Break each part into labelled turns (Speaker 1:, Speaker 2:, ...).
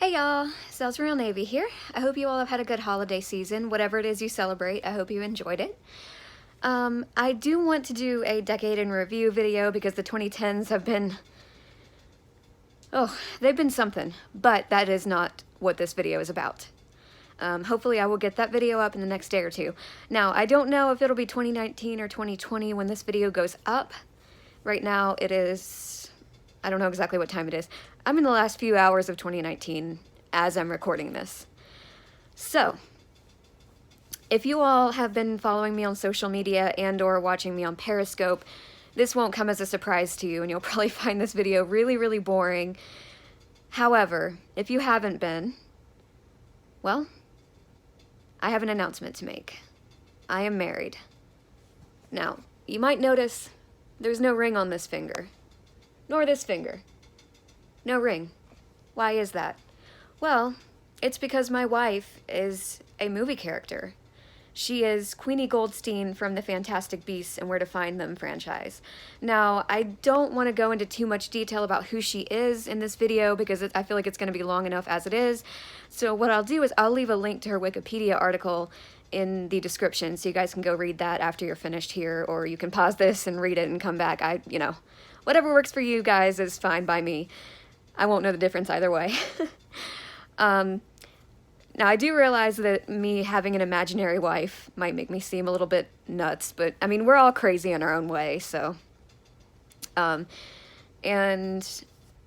Speaker 1: Hey y'all, Cells Real Navy here. I hope you all have had a good holiday season, whatever it is you celebrate. I hope you enjoyed it. I do want to do a decade in review video because the 2010s have been, they've been something, but that is not what this video is about. Hopefully I will get that video up in the next day or two. Now, I don't know if it'll be 2019 or 2020 when this video goes up. Right now it is, I don't know exactly what time it is. I'm in the last few hours of 2019 as I'm recording this. So, if you all have been following me on social media and or watching me on Periscope, this won't come as a surprise to you and you'll probably find this video really, really boring. However, if you haven't been, well, I have an announcement to make. I am married. Now, you might notice there's no ring on this finger, nor this finger. No ring. Why is that? Well, it's because my wife is a movie character. She is Queenie Goldstein from the Fantastic Beasts and Where to Find Them franchise. Now, I don't want to go into too much detail about who she is in this video because I feel like it's going to be long enough as it is. So what I'll do is I'll leave a link to her Wikipedia article in the description so you guys can go read that after you're finished here, or you can pause this and read it and come back. Whatever works for you guys is fine by me. I won't know the difference either way. Now, I do realize that me having an imaginary wife might make me seem a little bit nuts, but, I mean, we're all crazy in our own way, so. And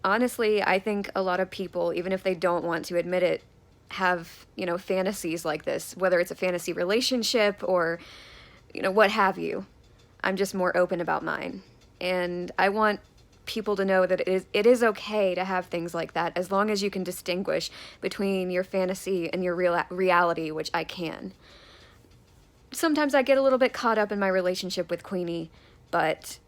Speaker 1: honestly, I think a lot of people, even if they don't want to admit it, have, fantasies like this, whether it's a fantasy relationship or, what have you. I'm just more open about mine. And I want people to know that it is okay to have things like that as long as you can distinguish between your fantasy and your reality, which I can. Sometimes I get a little bit caught up in my relationship with Queenie, but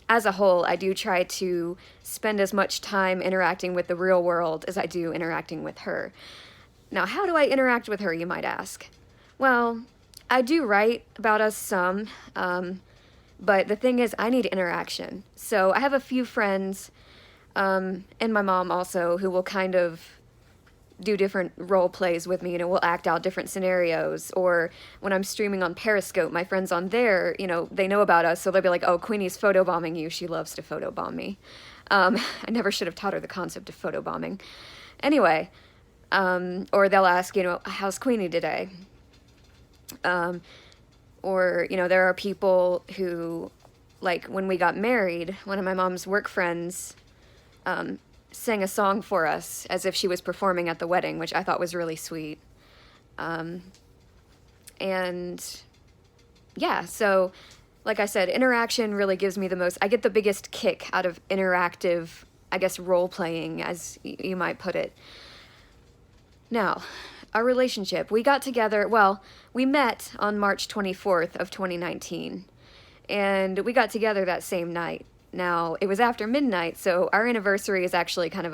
Speaker 1: as a whole, I do try to spend as much time interacting with the real world as I do interacting with her. Now, how do I interact with her, you might ask? Well, I do write about us some, but the thing is, I need interaction. So I have a few friends, and my mom also, who will kind of do different role plays with me. We'll act out different scenarios. Or when I'm streaming on Periscope, my friends on there, they know about us, so they'll be like, oh, Queenie's photobombing you. She loves to photobomb me. I never should have taught her the concept of photobombing. Anyway, or they'll ask, how's Queenie today? Or, there are people who, like, when we got married, one of my mom's work friends sang a song for us as if she was performing at the wedding, which I thought was really sweet. And, yeah, so, like I said, interaction really gives me I get the biggest kick out of interactive, I guess, role-playing, as you might put it. Now, our relationship, we got together, we met on March 24th of 2019, and we got together that same night. Now, it was after midnight, so our anniversary is actually kind of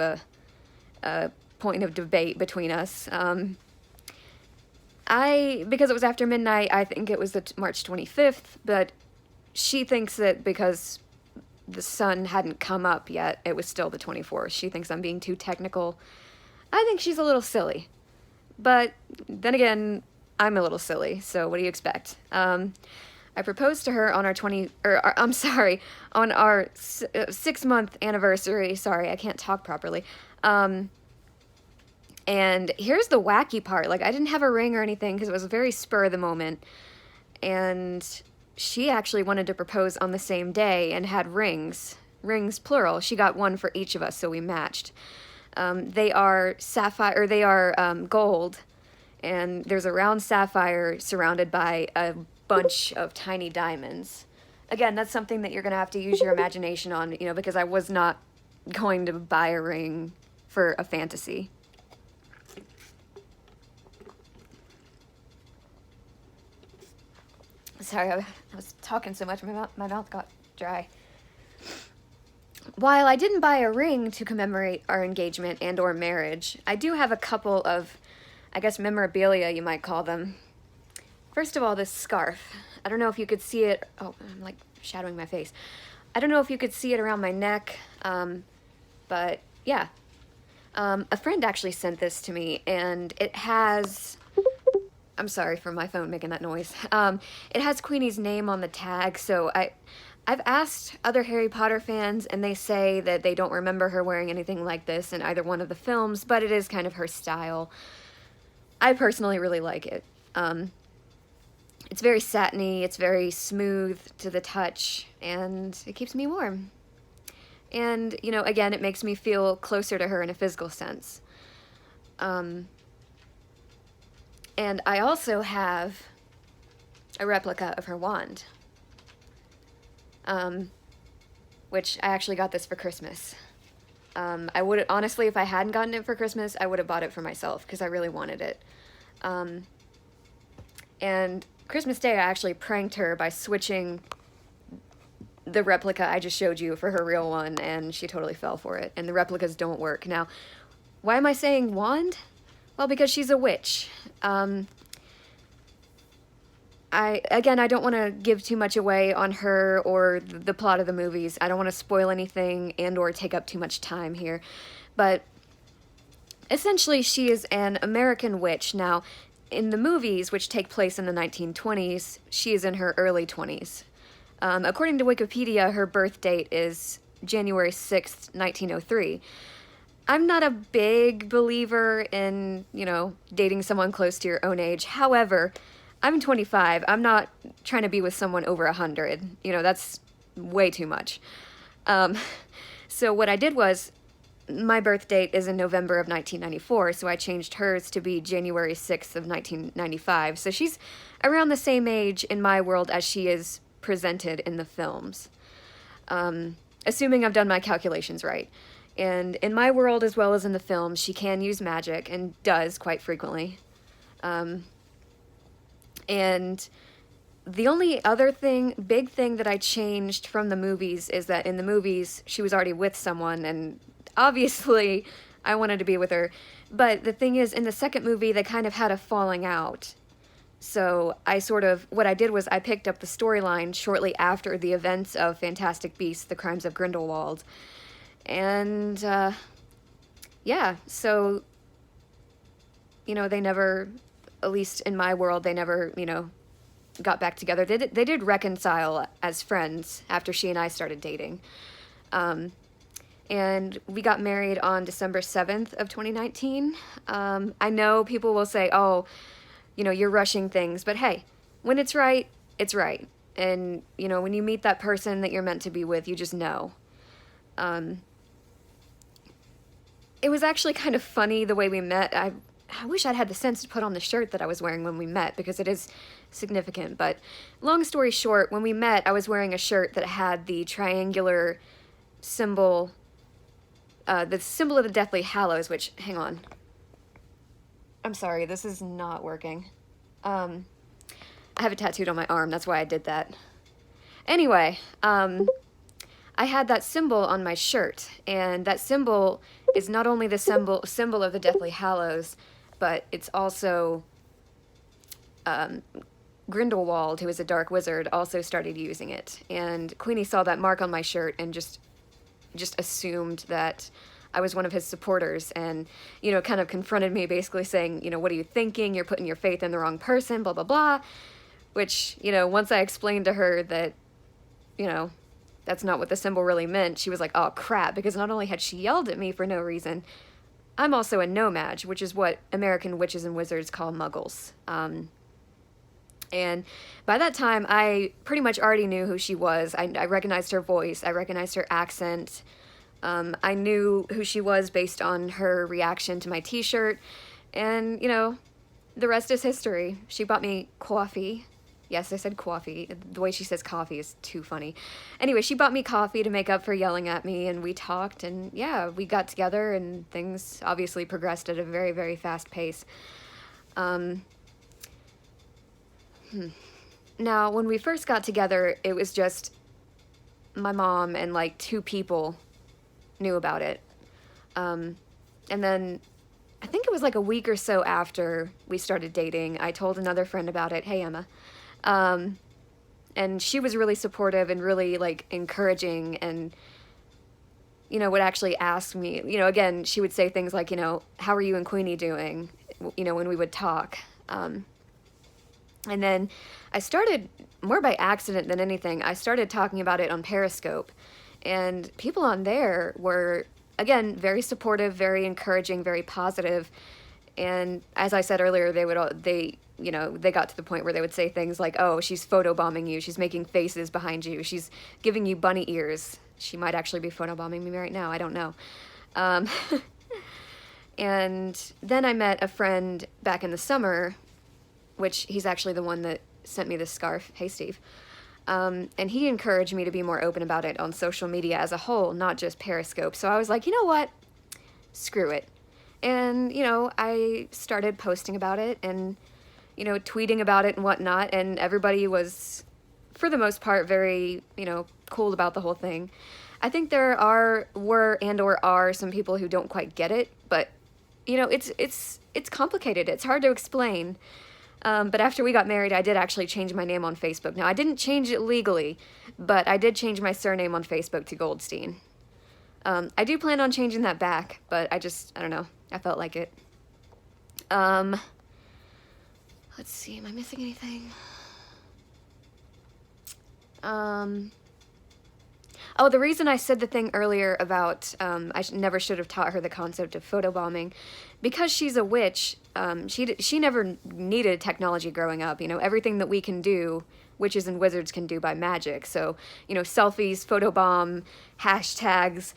Speaker 1: a point of debate between us. Because it was after midnight, I think it was the March 25th, but she thinks that because the sun hadn't come up yet, it was still the 24th. She thinks I'm being too technical. I think she's a little silly. But then again, I'm a little silly, so what do you expect? I proposed to her on our on our 6-month anniversary. Sorry, I can't talk properly. And here's the wacky part. Like, I didn't have a ring or anything because it was very spur of the moment. And she actually wanted to propose on the same day and had rings. Rings, plural. She got one for each of us, so we matched. They are sapphire, or they are gold, and there's a round sapphire surrounded by a bunch of tiny diamonds. Again, that's something that you're going to have to use your imagination on, because I was not going to buy a ring for a fantasy. Sorry, I was talking so much, my mouth got dry. While I didn't buy a ring to commemorate our engagement and or marriage, I do have a couple of, I guess, memorabilia, you might call them. First of all, this scarf. I don't know if you could see it. Oh, I'm like shadowing my face. I don't know if you could see it around my neck, but yeah. A friend actually sent this to me, and it has... I'm sorry for my phone making that noise. It has Queenie's name on the tag, so I've asked other Harry Potter fans, and they say that they don't remember her wearing anything like this in either one of the films, but it is kind of her style. I personally really like it. It's very satiny, it's very smooth to the touch, and it keeps me warm. And, you know, again, it makes me feel closer to her in a physical sense. And I also have a replica of her wand. Which I actually got this for Christmas. I would, honestly, if I hadn't gotten it for Christmas, I would have bought it for myself, because I really wanted it. And Christmas Day, I actually pranked her by switching the replica I just showed you for her real one, and she totally fell for it. And the replicas don't work. Now, why am I saying wand? Well, because she's a witch. I don't want to give too much away on her or the plot of the movies. I don't want to spoil anything and or take up too much time here. But essentially, she is an American witch. Now, in the movies, which take place in the 1920s, she is in her early 20s. According to Wikipedia, her birth date is January 6th, 1903. I'm not a big believer in, you know, dating someone close to your own age. However, I'm 25. I'm not trying to be with someone over 100. You know, that's way too much. So what I did was, my birth date is in November of 1994, so I changed hers to be January 6th of 1995. So she's around the same age in my world as she is presented in the films. Assuming I've done my calculations right. And in my world, as well as in the film, she can use magic, and does quite frequently. And the only other big thing that I changed from the movies is that in the movies, she was already with someone, and obviously I wanted to be with her. But the thing is, in the second movie, they kind of had a falling out. So what I did was I picked up the storyline shortly after the events of Fantastic Beasts, The Crimes of Grindelwald. And, yeah, so, you know, they never, at least in my world, they never, you know, got back together. They did reconcile as friends after she and I started dating. And we got married on December 7th of 2019. I know people will say, oh, you know, you're rushing things, but hey, when it's right, it's right. And, you know, when you meet that person that you're meant to be with, you just know. It was actually kind of funny the way we met. I wish I'd had the sense to put on the shirt that I was wearing when we met, because it is significant. But long story short, when we met, I was wearing a shirt that had the triangular symbol, the symbol of the Deathly Hallows, which, hang on. I'm sorry, this is not working. I have it tattooed on my arm, that's why I did that. Anyway, I had that symbol on my shirt, and that symbol is not only the symbol of the Deathly Hallows, but it's also Grindelwald, who is a dark wizard, also started using it. And Queenie saw that mark on my shirt and just assumed that I was one of his supporters, and, you know, kind of confronted me, basically saying, you know, what are you thinking? You're putting your faith in the wrong person, blah, blah, blah. Which, you know, once I explained to her that, you know, that's not what the symbol really meant, she was like, oh, crap, because not only had she yelled at me for no reason, I'm also a no-mage, which is what American witches and wizards call muggles. And by that time, I pretty much already knew who she was. I recognized her voice. I recognized her accent. I knew who she was based on her reaction to my t-shirt. And, you know, the rest is history. She bought me coffee. Yes, I said coffee. The way she says coffee is too funny. Anyway, she bought me coffee to make up for yelling at me, and we talked, and yeah, we got together, and things obviously progressed at a very, very fast pace. Now, when we first got together, it was just my mom and like 2 people knew about it. And then I think it was like a week or so after we started dating, I told another friend about it. Hey, Emma. And she was really supportive and really like encouraging, and would actually ask me, again, she would say things like, how are you and Queenie doing, when we would talk. And then I started, more by accident than anything, I started talking about it on Periscope. And people on there were, again, very supportive, very encouraging, very positive. And as I said earlier, they got to the point where they would say things like, oh, she's photobombing you, she's making faces behind you, she's giving you bunny ears. She might actually be photobombing me right now, I don't know. And then I met a friend back in the summer, which he's actually the one that sent me this scarf. Hey, Steve. And he encouraged me to be more open about it on social media as a whole, not just Periscope. So I was like, you know what? Screw it. And, I started posting about it and, tweeting about it and whatnot. And everybody was, for the most part, very, cool about the whole thing. I think there were some people who don't quite get it, but, it's complicated. It's hard to explain. But after we got married, I did actually change my name on Facebook. Now, I didn't change it legally, but I did change my surname on Facebook to Goldstein. I do plan on changing that back, but I don't know. I felt like it. Let's see, am I missing anything? Oh, the reason I said the thing earlier about I never should have taught her the concept of photobombing, because she's a witch, she never needed technology growing up. Everything that we can do, witches and wizards can do by magic. So, selfies, photobomb, hashtags,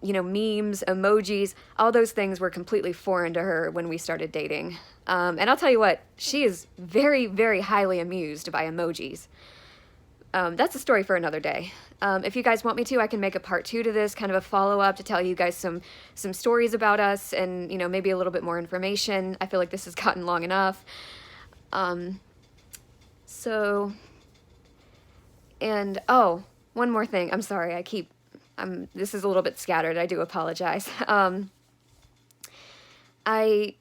Speaker 1: memes, emojis, all those things were completely foreign to her when we started dating. And I'll tell you what, she is very, very highly amused by emojis. That's a story for another day. If you guys want me to, I can make a part 2 to this, kind of a follow-up to tell you guys some stories about us and, maybe a little bit more information. I feel like this has gotten long enough. And, oh, one more thing. I'm sorry, this is a little bit scattered. I do apologize. I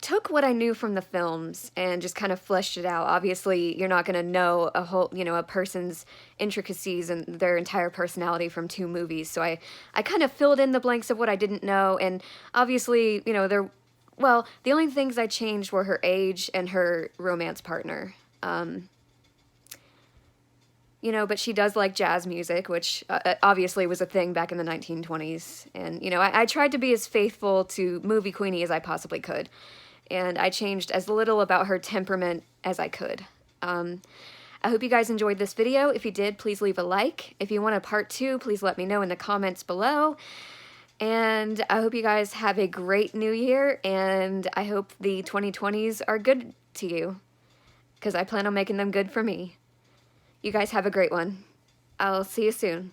Speaker 1: took what I knew from the films and just kind of fleshed it out. Obviously, you're not going to know a person's intricacies and their entire personality from 2 movies. So I kind of filled in the blanks of what I didn't know. And obviously, the only things I changed were her age and her romance partner. But she does like jazz music, which obviously was a thing back in the 1920s. And, I tried to be as faithful to movie Queenie as I possibly could. And I changed as little about her temperament as I could. I hope you guys enjoyed this video. If you did, please leave a like. If you want a part 2, please let me know in the comments below. And I hope you guys have a great new year, and I hope the 2020s are good to you, because I plan on making them good for me. You guys have a great one. I'll see you soon.